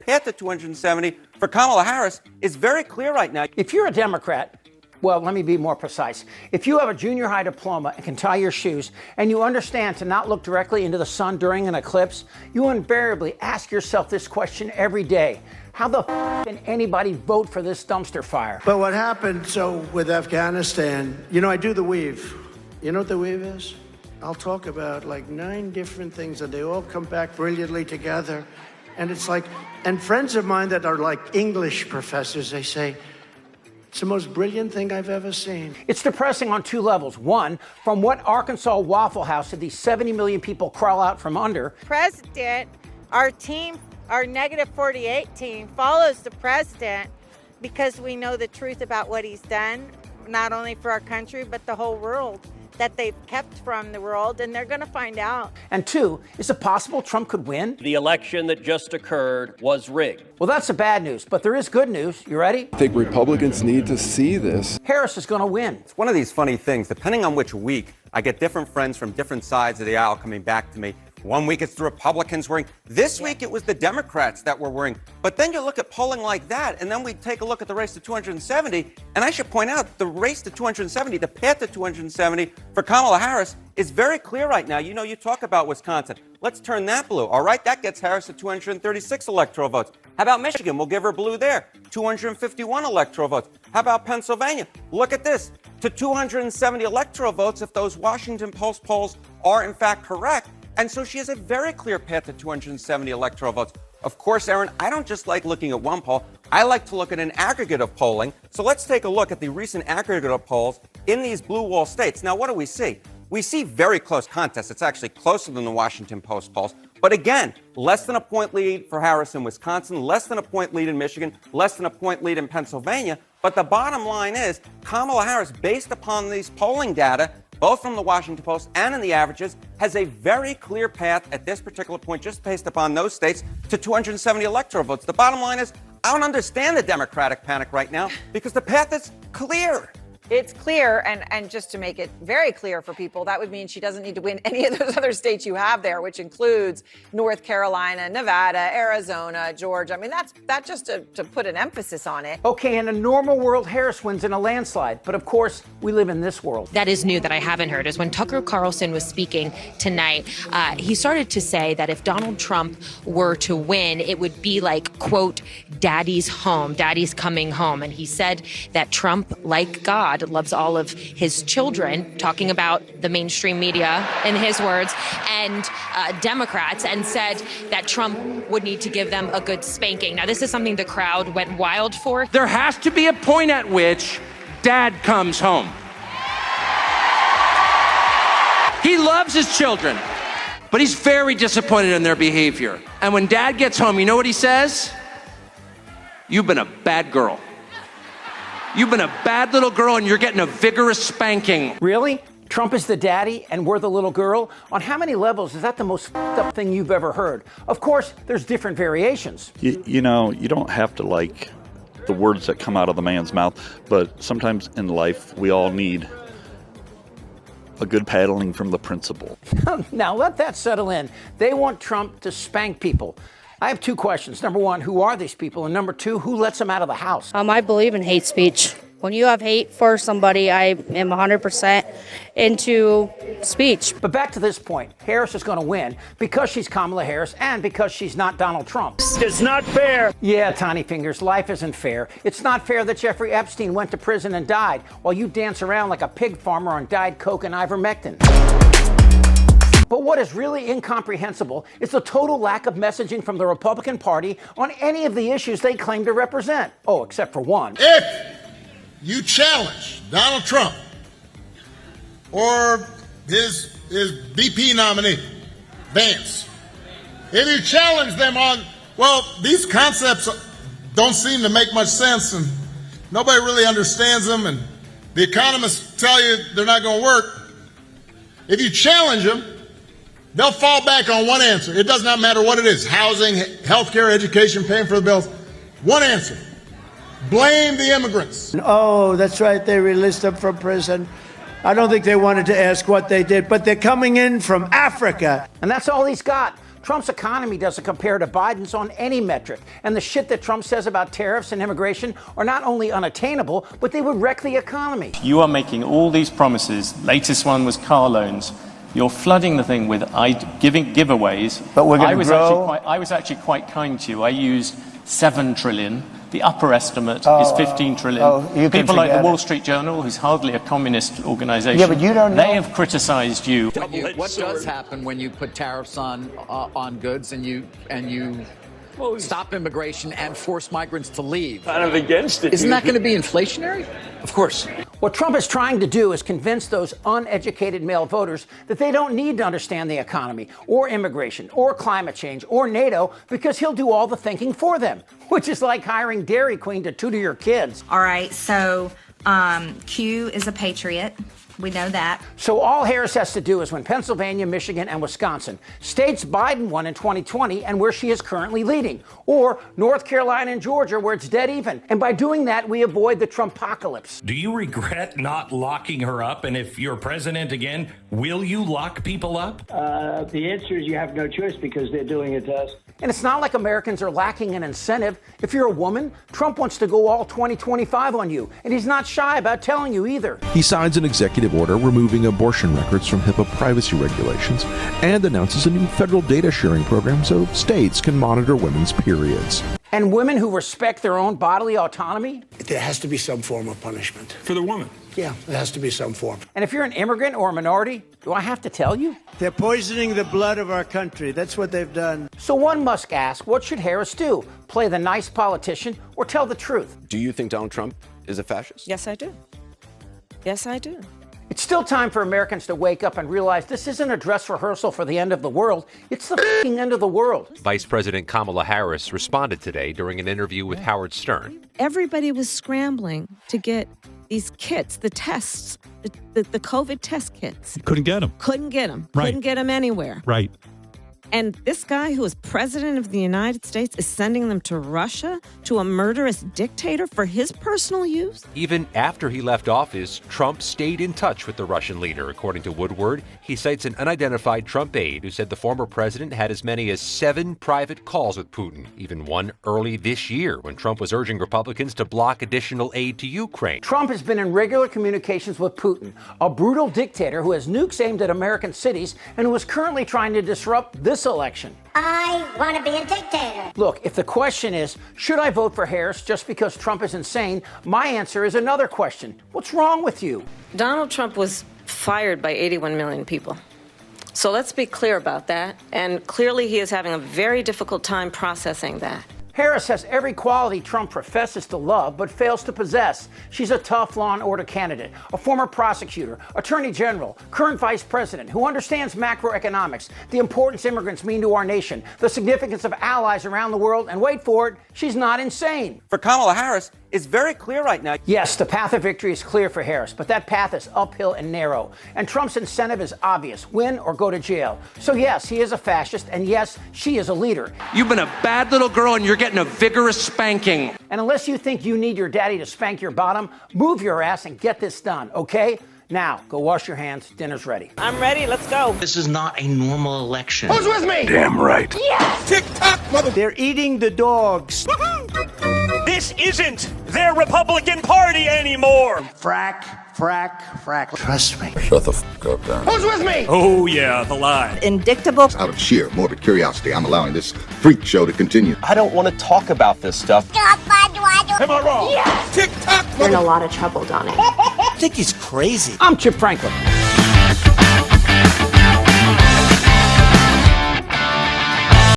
path to 270 for Kamala Harris is very clear right now. If you're a Democrat, well, let me be more precise. If you have a junior high diploma and can tie your shoes, and you understand to not look directly into the sun during an eclipse, you invariably ask yourself this question every day. How the can anybody vote for this dumpster fire? But what happened, with Afghanistan, I do the weave. You know what the weave is? I'll talk about like 9 different things, and they all come back brilliantly together. And it's like, and friends of mine that are like English professors, they say, it's the most brilliant thing I've ever seen. It's depressing on 2 levels. One, from what Arkansas Waffle House did these 70 million people crawl out from under? President, our team, our negative 48 team follows the president because we know the truth about what he's done, not only for our country, but the whole world, that they've kept from the world, and they're going to find out. And 2, is it possible Trump could win? The election that just occurred was rigged. Well, that's the bad news, but there is good news. You ready? I think Republicans need to see this. Harris is going to win. It's one of these funny things. Depending on which week, I get different friends from different sides of the aisle coming back to me. One week it's the Republicans worrying. This week it was the Democrats that were worrying. But then you look at polling like that, and then we take a look at the race to 270. And I should point out, the race to 270, the path to 270 for Kamala Harris is very clear right now. You talk about Wisconsin. Let's turn that blue. All right, that gets Harris to 236 electoral votes. How about Michigan? We'll give her blue there. 251 electoral votes. How about Pennsylvania? Look at this. To 270 electoral votes if those Washington Post polls are in fact correct. And so she has a very clear path to 270 electoral votes. Of course, Aaron, I don't just like looking at one poll. I like to look at an aggregate of polling. So let's take a look at the recent aggregate of polls in these blue wall states. Now, what do we see? We see very close contests. It's actually closer than the Washington Post polls. But again, less than a point lead for Harris in Wisconsin, less than a point lead in Michigan, less than a point lead in Pennsylvania. But the bottom line is Kamala Harris, based upon these polling data, both from the Washington Post and in the averages, has a very clear path at this particular point, just based upon those states, to 270 electoral votes. The bottom line is, I don't understand the Democratic panic right now because the path is clear. It's clear, and just to make it very clear for people, that would mean she doesn't need to win any of those other states you have there, which includes North Carolina, Nevada, Arizona, Georgia. I mean, that's just to put an emphasis on it. Okay, in a normal world, Harris wins in a landslide. But of course, we live in this world. That is new that I haven't heard is when Tucker Carlson was speaking tonight, he started to say that if Donald Trump were to win, it would be like, quote, daddy's home, daddy's coming home. And he said that Trump, like God, loves all of his children, talking about the mainstream media, in his words, and Democrats, and said that Trump would need to give them a good spanking. Now, this is something the crowd went wild for. There has to be a point at which dad comes home. He loves his children, but he's very disappointed in their behavior. And when dad gets home, you know what he says? You've been a bad girl. You've been a bad little girl, and you're getting a vigorous spanking. Really? Trump is the daddy and we're the little girl? On how many levels is that the most f***ed-up thing you've ever heard? Of course, there's different variations. You know, you don't have to like the words that come out of the man's mouth, but sometimes in life, we all need a good paddling from the principal. Now, let that settle in. They want Trump to spank people. I have 2 questions. Number 1, who are these people? And number 2, who lets them out of the house? I believe in hate speech. When you have hate for somebody, I am 100% into speech. But back to this point, Harris is going to win because she's Kamala Harris and because she's not Donald Trump. It's not fair. Yeah, Tiny Fingers, life isn't fair. It's not fair that Jeffrey Epstein went to prison and died while you dance around like a pig farmer on Diet Coke and ivermectin. But what is really incomprehensible is the total lack of messaging from the Republican Party on any of the issues they claim to represent. Oh, except for one. If you challenge Donald Trump or his VP nominee, Vance, if you challenge them on, well, these concepts don't seem to make much sense and nobody really understands them and the economists tell you they're not going to work. If you challenge them, they'll fall back on one answer. It does not matter what it is. Housing, healthcare, education, paying for the bills. One answer. Blame the immigrants. Oh, that's right. They released them from prison. I don't think they wanted to ask what they did, but they're coming in from Africa. And that's all he's got. Trump's economy doesn't compare to Biden's on any metric. And the shit that Trump says about tariffs and immigration are not only unattainable, but they would wreck the economy. You are making all these promises. Latest one was car loans. You're flooding the thing with giveaways. But we're going to grow. I was actually quite kind to you. I used 7 trillion. The upper estimate is 15 trillion. People like the Wall Street Journal, who's hardly a communist organization, yeah, but you don't know. They have criticized you. What does happen when you put tariffs on goods and you stop immigration and force migrants to leave? Kind of against it. Isn't that going to be inflationary? Of course. What Trump is trying to do is convince those uneducated male voters that they don't need to understand the economy or immigration or climate change or NATO because he'll do all the thinking for them, which is like hiring Dairy Queen to tutor your kids. All right, so Q is a patriot. We know that. So all Harris has to do is win Pennsylvania, Michigan, and Wisconsin, states Biden won in 2020 and where she is currently leading, or North Carolina and Georgia where it's dead even. And by doing that, we avoid the Trumpocalypse. Do you regret not locking her up? And if you're president again, will you lock people up? The answer is you have no choice because they're doing it to us. And it's not like Americans are lacking an incentive. If you're a woman, Trump wants to go all 2025 on you, and he's not shy about telling you either. He signs an executive order removing abortion records from HIPAA privacy regulations and announces a new federal data sharing program so states can monitor women's periods. And women who respect their own bodily autonomy? There has to be some form of punishment. For the woman. Yeah, there has to be some form. And if you're an immigrant or a minority, do I have to tell you? They're poisoning the blood of our country. That's what they've done. So one must ask, what should Harris do? Play the nice politician or tell the truth? Do you think Donald Trump is a fascist? Yes, I do. Yes, I do. It's still time for Americans to wake up and realize this isn't a dress rehearsal for the end of the world. It's the f***ing end of the world. Vice President Kamala Harris responded today during an interview with Howard Stern. Everybody was scrambling to get these kits, the tests, the COVID test kits. Couldn't get them. Couldn't get them. Right. Couldn't get them anywhere. Right. And this guy who is president of the United States is sending them to Russia, to a murderous dictator for his personal use? Even after he left office, Trump stayed in touch with the Russian leader. According to Woodward, he cites an unidentified Trump aide who said the former president had as many as 7 private calls with Putin, even one early this year when Trump was urging Republicans to block additional aid to Ukraine. Trump has been in regular communications with Putin, a brutal dictator who has nukes aimed at American cities and who is currently trying to disrupt this election. I want to be a dictator. Look, if the question is, should I vote for Harris just because Trump is insane? My answer is another question. What's wrong with you? Donald Trump was fired by 81 million people. So let's be clear about that. And clearly he is having a very difficult time processing that. Harris has every quality Trump professes to love but fails to possess. She's a tough law and order candidate, a former prosecutor, attorney general, current vice president who understands macroeconomics, the importance immigrants mean to our nation, the significance of allies around the world, and wait for it, she's not insane. For Kamala Harris, it's very clear right now. Yes, the path of victory is clear for Harris, but that path is uphill and narrow. And Trump's incentive is obvious, win or go to jail. So yes, he is a fascist, and yes, she is a leader. You've been a bad little girl and you're getting a vigorous spanking. And unless you think you need your daddy to spank your bottom, move your ass and get this done, okay? Now, go wash your hands. Dinner's ready. I'm ready. Let's go. This is not a normal election. Who's with me? Damn right. Yes! Tick-tock, mother... They're eating the dogs. This isn't their Republican Party anymore. Frack. Trust me. Shut the f*** up, Dan. Who's with me? Oh, yeah, the lie. Indictable. Out of sheer morbid curiosity, I'm allowing this freak show to continue. I don't want to talk about this stuff. Am I wrong? Yes! Tick-tock, You're in a lot of trouble, Donnie. I think he's crazy. I'm Chip Franklin.